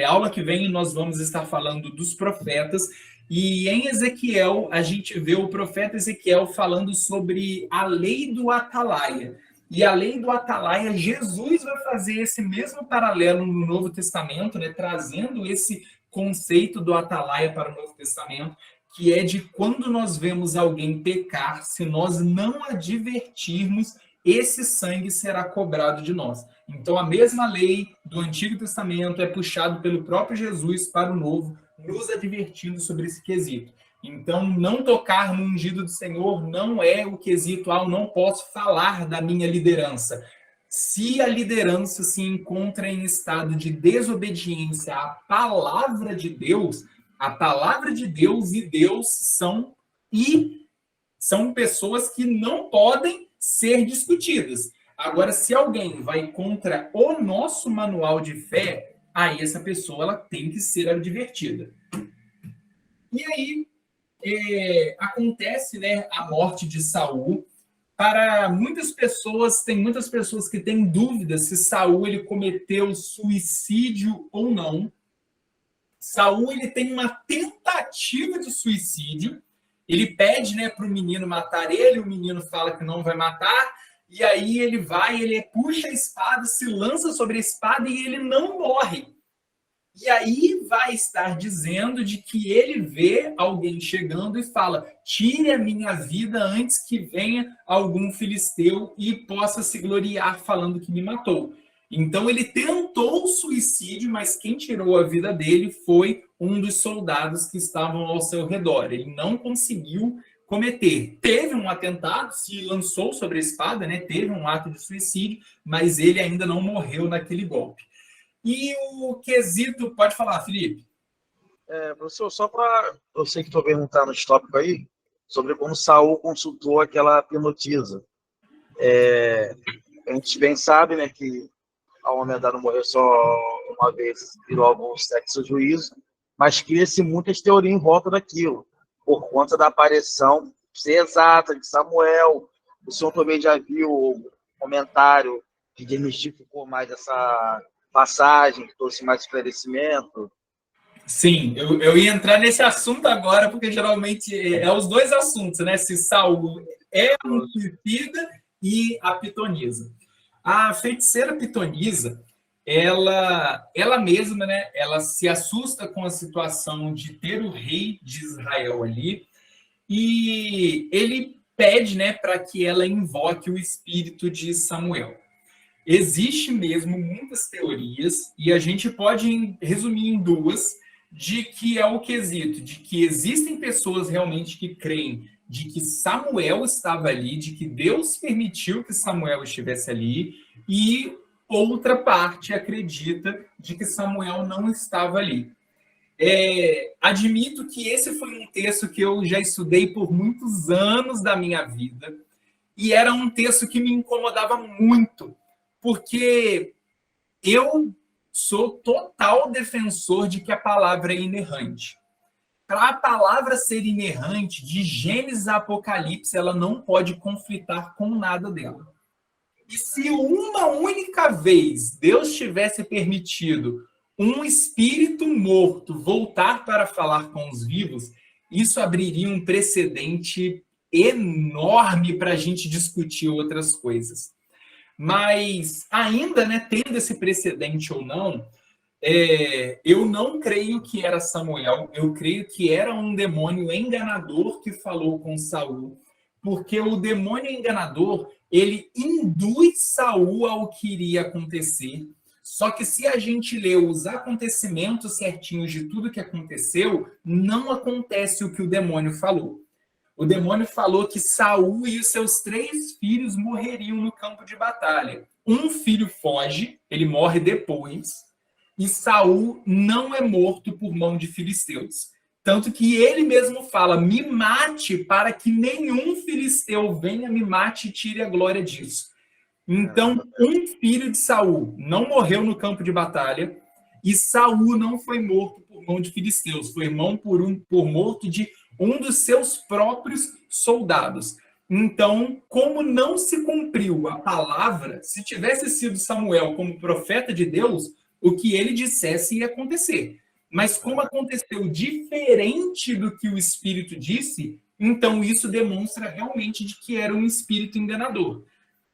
aula que vem, nós vamos estar falando dos profetas, e em Ezequiel, a gente vê o profeta Ezequiel falando sobre a lei do atalaia. E a lei do atalaia, Jesus vai fazer esse mesmo paralelo no Novo Testamento, né, trazendo esse conceito do atalaia para o Novo Testamento, que é de quando nós vemos alguém pecar, se nós não advertirmos, esse sangue será cobrado de nós. Então, a mesma lei do Antigo Testamento é puxado pelo próprio Jesus para o Novo, nos advertindo sobre esse quesito. Então, não tocar no ungido do Senhor não é o quesito, eu não posso falar da minha liderança. Se a liderança se encontra em estado de desobediência à palavra de Deus, a palavra de Deus e Deus são pessoas que não podem ser discutidas. Agora, se alguém vai contra o nosso manual de fé, aí essa pessoa ela tem que ser advertida. E aí acontece, né, a morte de Saul. Para muitas pessoas, tem muitas pessoas que têm dúvidas se Saul ele cometeu suicídio ou não. Saul ele tem uma tentativa de suicídio. Ele pede, né, para o menino matar ele, o menino fala que não vai matar, e aí ele puxa a espada, se lança sobre a espada e ele não morre. E aí vai estar dizendo de que ele vê alguém chegando e fala: tire a minha vida antes que venha algum filisteu e possa se gloriar falando que me matou. Então ele tentou o suicídio, mas quem tirou a vida dele foi um dos soldados que estavam ao seu redor. Ele não conseguiu cometer. Teve um atentado, se lançou sobre a espada, né? Teve um ato de suicídio, mas ele ainda não morreu naquele golpe. E o quesito... Pode falar, Felipe. Professor, só para... Eu sei que estou perguntando esse tópico aí, sobre como Saul consultou aquela pinotisa. A gente bem sabe, né, que a homem não morreu só uma vez e logo segue seu juízo, mas cria-se muitas teorias em volta daquilo, por conta da aparição ser exata de Samuel. O senhor também já viu o comentário que desmistificou mais essa passagem, que trouxe mais esclarecimento? Sim, eu ia entrar nesse assunto agora, porque geralmente os dois assuntos, né? Se Saul é um suicida e a pitonisa. A feiticeira pitonisa, ela mesma, né? Ela se assusta com a situação de ter o rei de Israel ali, e ele pede, né, para que ela invoque o espírito de Samuel. Existe mesmo muitas teorias, e a gente pode resumir em duas, de que é o quesito, de que existem pessoas realmente que creem de que Samuel estava ali, de que Deus permitiu que Samuel estivesse ali, e outra parte acredita de que Samuel não estava ali. Admito que esse foi um texto que eu já estudei por muitos anos da minha vida, e era um texto que me incomodava muito, porque eu sou total defensor de que a palavra é inerrante. Para a palavra ser inerrante, de Gênesis a Apocalipse, ela não pode conflitar com nada dela. E se uma única vez Deus tivesse permitido um espírito morto voltar para falar com os vivos, isso abriria um precedente enorme para a gente discutir outras coisas. Mas, ainda, né, tendo esse precedente ou não, eu não creio que era Samuel, eu creio que era um demônio enganador que falou com Saul, porque o demônio enganador, ele induz Saul ao que iria acontecer. Só que se a gente lê os acontecimentos certinhos de tudo que aconteceu, não acontece o que o demônio falou. O demônio falou que Saul e os seus 3 filhos morreriam no campo de batalha. Um filho foge, ele morre depois, e Saul não é morto por mão de filisteus. Tanto que ele mesmo fala: me mate para que nenhum filisteu venha, me mate e tire a glória disso. Então, um filho de Saul não morreu no campo de batalha, e Saul não foi morto por mão de filisteus, foi morto de um dos seus próprios soldados. Então, como não se cumpriu a palavra, se tivesse sido Samuel como profeta de Deus, o que ele dissesse ia acontecer. Mas como aconteceu diferente do que o Espírito disse, então isso demonstra realmente de que era um espírito enganador.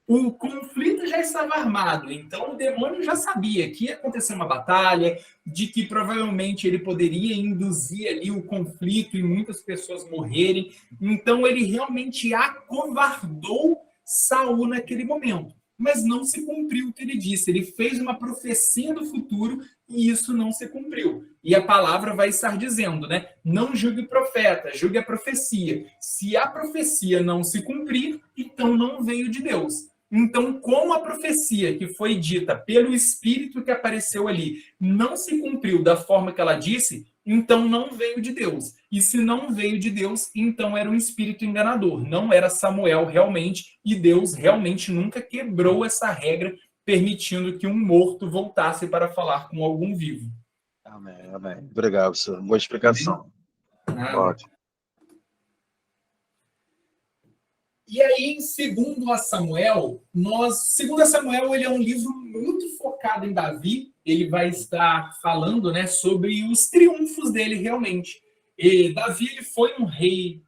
O conflito já estava armado, então o demônio já sabia que ia acontecer uma batalha, de que provavelmente ele poderia induzir ali o conflito e muitas pessoas morrerem. Então ele realmente acovardou Saul naquele momento. Mas não se cumpriu o que ele disse. Ele fez uma profecia do futuro e isso não se cumpriu. E a palavra vai estar dizendo, né? Não julgue o profeta, julgue a profecia. Se a profecia não se cumprir, então não veio de Deus. Então, como a profecia que foi dita pelo Espírito que apareceu ali não se cumpriu da forma que ela disse, então não veio de Deus. E se não veio de Deus, então era um espírito enganador. Não era Samuel realmente, e Deus realmente nunca quebrou essa regra, permitindo que um morto voltasse para falar com algum vivo. Amém, amém. Obrigado, senhor. Boa explicação. Ótimo. E aí, segundo Samuel, ele é um livro muito focado em Davi. Ele vai estar falando, né, sobre os triunfos dele realmente. E Davi ele foi um rei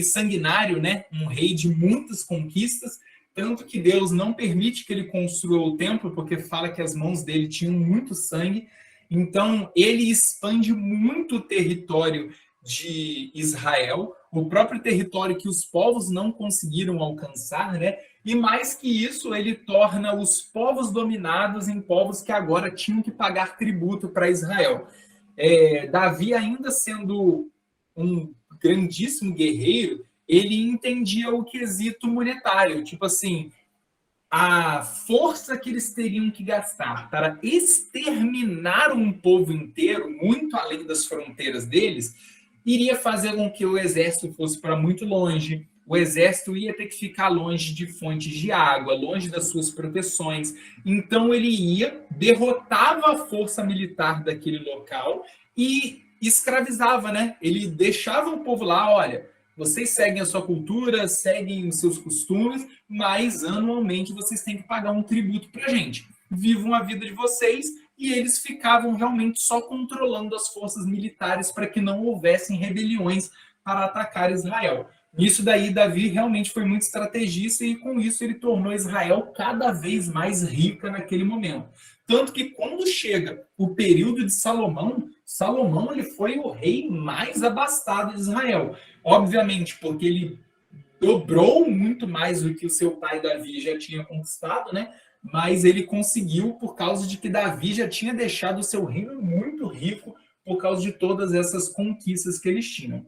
sanguinário, né, um rei de muitas conquistas, tanto que Deus não permite que ele construa o templo, porque fala que as mãos dele tinham muito sangue. Então, ele expande muito o território de Israel, o próprio território que os povos não conseguiram alcançar, né? E mais que isso, ele torna os povos dominados em povos que agora tinham que pagar tributo para Israel. Davi, ainda sendo um grandíssimo guerreiro, ele entendia o quesito monetário, tipo assim, a força que eles teriam que gastar para exterminar um povo inteiro, muito além das fronteiras deles, iria fazer com que o exército fosse para muito longe, o exército ia ter que ficar longe de fontes de água, longe das suas proteções. Então ele ia, derrotava a força militar daquele local e escravizava, né? Ele deixava o povo lá, olha, vocês seguem a sua cultura, seguem os seus costumes, mas anualmente vocês têm que pagar um tributo para a gente. Vivam a vida de vocês. E eles ficavam realmente só controlando as forças militares para que não houvessem rebeliões para atacar Israel. Nisso daí, Davi realmente foi muito estrategista e com isso ele tornou Israel cada vez mais rica naquele momento. Tanto que quando chega o período de Salomão, Salomão ele foi o rei mais abastado de Israel. Obviamente, porque ele dobrou muito mais do que o seu pai Davi já tinha conquistado, né? Mas ele conseguiu por causa de que Davi já tinha deixado o seu reino muito rico por causa de todas essas conquistas que eles tinham.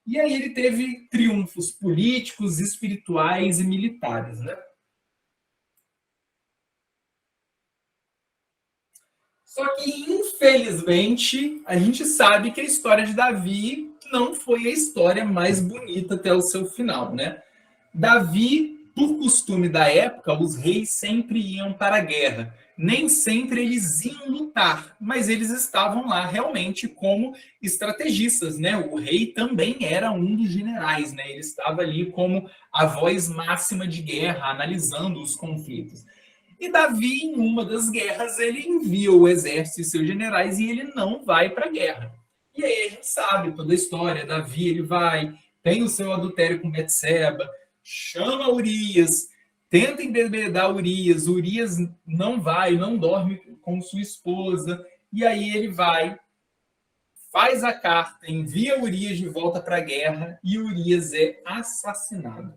E aí ele teve triunfos políticos, espirituais e militares, né? Só que, infelizmente, a gente sabe que a história de Davi não foi a história mais bonita até o seu final, né? Davi, por costume da época, os reis sempre iam para a guerra. Nem sempre eles iam lutar, mas eles estavam lá realmente como estrategistas, né? O rei também era um dos generais, né? Ele estava ali como a voz máxima de guerra, analisando os conflitos. E Davi, em uma das guerras, ele envia o exército e seus generais e ele não vai para a guerra. E aí a gente sabe toda a história. Davi, ele vai, tem o seu adultério com Betseba, chama Urias, tenta embebedar Urias, Urias não vai, não dorme com sua esposa, e aí ele vai, faz a carta, envia Urias de volta para a guerra, e Urias é assassinado.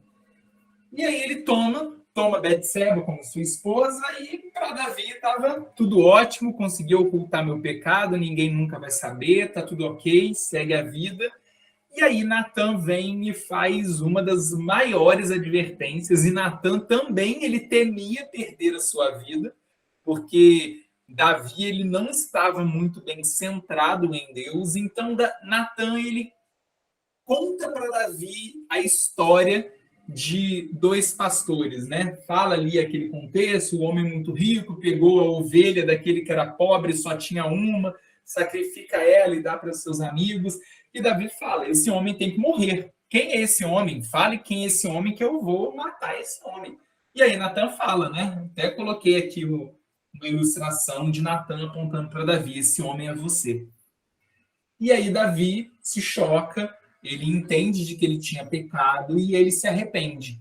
E aí ele toma Betseba como sua esposa, e para Davi estava tudo ótimo, consegui ocultar meu pecado, ninguém nunca vai saber, tá tudo ok, segue a vida. E aí Natan vem e faz uma das maiores advertências, e Natan também ele temia perder a sua vida, porque Davi ele não estava muito bem centrado em Deus, então Natan ele conta para Davi a história de dois pastores, né? Fala ali aquele contexto, o homem muito rico pegou a ovelha daquele que era pobre, só tinha uma, sacrifica ela e dá para os seus amigos. E Davi fala, esse homem tem que morrer. Quem é esse homem? Fale quem é esse homem que eu vou matar esse homem. E aí Natan fala, né? Até coloquei aqui uma ilustração de Natan apontando para Davi, esse homem é você. E aí Davi se choca, ele entende de que ele tinha pecado e ele se arrepende.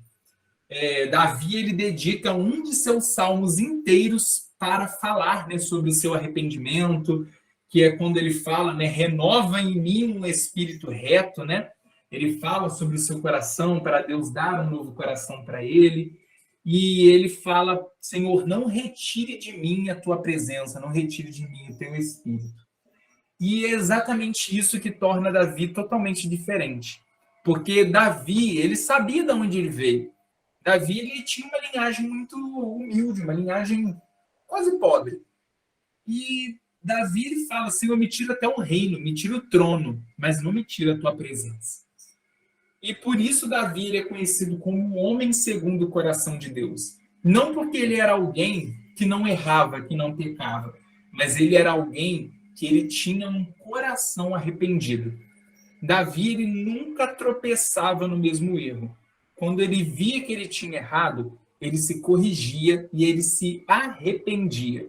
Davi, ele dedica um de seus salmos inteiros para falar, né, sobre o seu arrependimento, que é quando ele fala, né, renova em mim um espírito reto, né? Ele fala sobre o seu coração, para Deus dar um novo coração para ele. E ele fala, Senhor, não retire de mim a tua presença, não retire de mim o teu espírito. E é exatamente isso que torna Davi totalmente diferente. Porque Davi, ele sabia de onde ele veio. Davi, ele tinha uma linhagem muito humilde, uma linhagem quase pobre. E Davi, ele fala, Senhor, me tira até o reino, me tira o trono, mas não me tira a tua presença. E por isso Davi, ele é conhecido como um homem segundo o coração de Deus. Não porque ele era alguém que não errava, que não pecava, mas ele era alguém que ele tinha um coração arrependido. Davi, ele nunca tropeçava no mesmo erro. Quando ele via que ele tinha errado, ele se corrigia e ele se arrependia.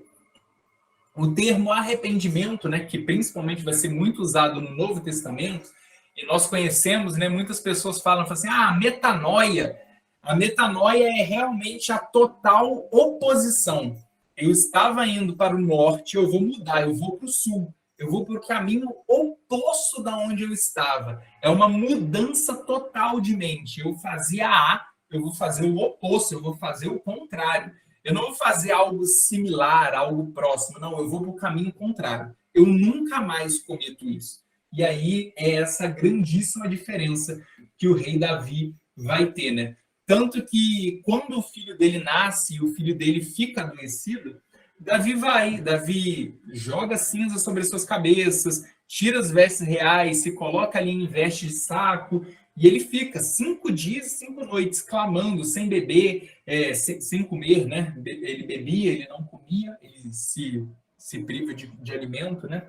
O termo arrependimento, né, que principalmente vai ser muito usado no Novo Testamento, e nós conhecemos, né, muitas pessoas falam assim, metanoia. A metanoia é realmente a total oposição. Eu estava indo para o norte, eu vou mudar, eu vou para o sul. Eu vou para o caminho oposto da onde eu estava. É uma mudança total de mente. Eu fazia A, eu vou fazer o oposto, eu vou fazer o contrário. Eu não vou fazer algo similar, algo próximo. Não, eu vou para o caminho contrário. Eu nunca mais cometo isso. E aí é essa grandíssima diferença que o rei Davi vai ter, né? Tanto que quando o filho dele nasce e o filho dele fica adoecido, Davi joga cinza sobre suas cabeças, tira as vestes reais, se coloca ali em veste de saco, e ele fica 5 dias e 5 noites clamando, sem beber, sem comer, né? Ele bebia, ele não comia, ele se priva de alimento, né?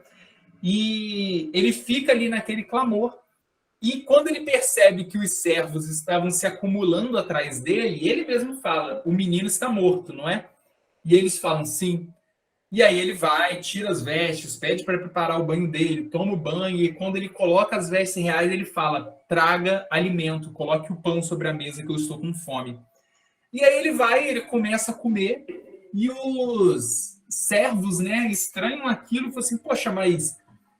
E ele fica ali naquele clamor. E quando ele percebe que os servos estavam se acumulando atrás dele, ele mesmo fala, o menino está morto, não é? E eles falam sim. E aí ele vai, tira as vestes, pede para preparar o banho dele, toma o banho, e quando ele coloca as vestes reais, ele fala, traga alimento, coloque o pão sobre a mesa que eu estou com fome. E aí ele começa a comer, e os servos, né, estranham aquilo, e falam assim, poxa, mas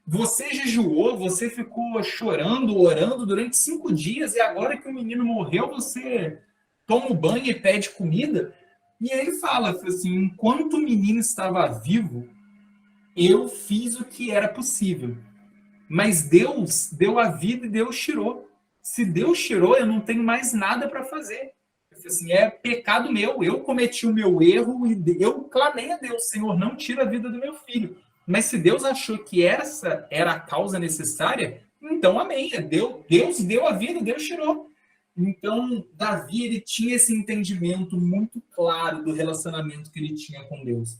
você jejuou, você ficou chorando, orando durante 5 dias, e agora que o menino morreu, você toma o banho e pede comida? E aí ele fala assim, enquanto o menino estava vivo, eu fiz o que era possível. Mas Deus deu a vida e Deus tirou. Se Deus tirou, eu não tenho mais nada para fazer. Eu falei assim, é pecado meu, eu cometi o meu erro e eu clamei a Deus, Senhor, não tira a vida do meu filho. Mas se Deus achou que essa era a causa necessária, então amém. Deus deu a vida, Deus tirou. Então, Davi, ele tinha esse entendimento muito claro do relacionamento que ele tinha com Deus.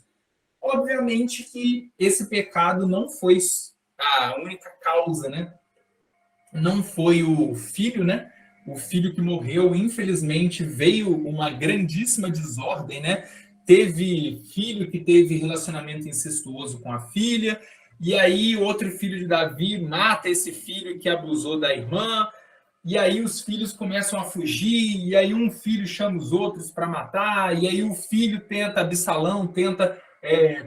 Obviamente que esse pecado não foi a única causa, né? Não foi o filho, né? O filho que morreu, infelizmente, veio uma grandíssima desordem, né? Teve filho que teve relacionamento incestuoso com a filha, e aí o outro filho de Davi mata esse filho que abusou da irmã, e aí os filhos começam a fugir, e aí um filho chama os outros para matar, e aí o filho Absalão tenta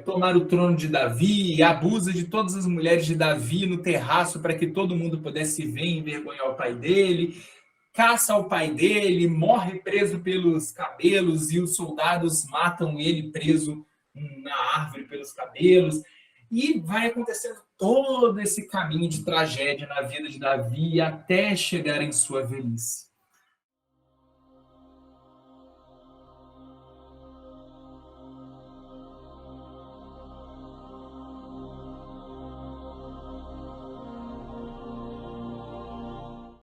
tomar o trono de Davi, e abusa de todas as mulheres de Davi no terraço para que todo mundo pudesse ver e envergonhar o pai dele, caça o pai dele, morre preso pelos cabelos, e os soldados matam ele preso na árvore pelos cabelos. E vai acontecendo todo esse caminho de tragédia na vida de Davi até chegar em sua velhice.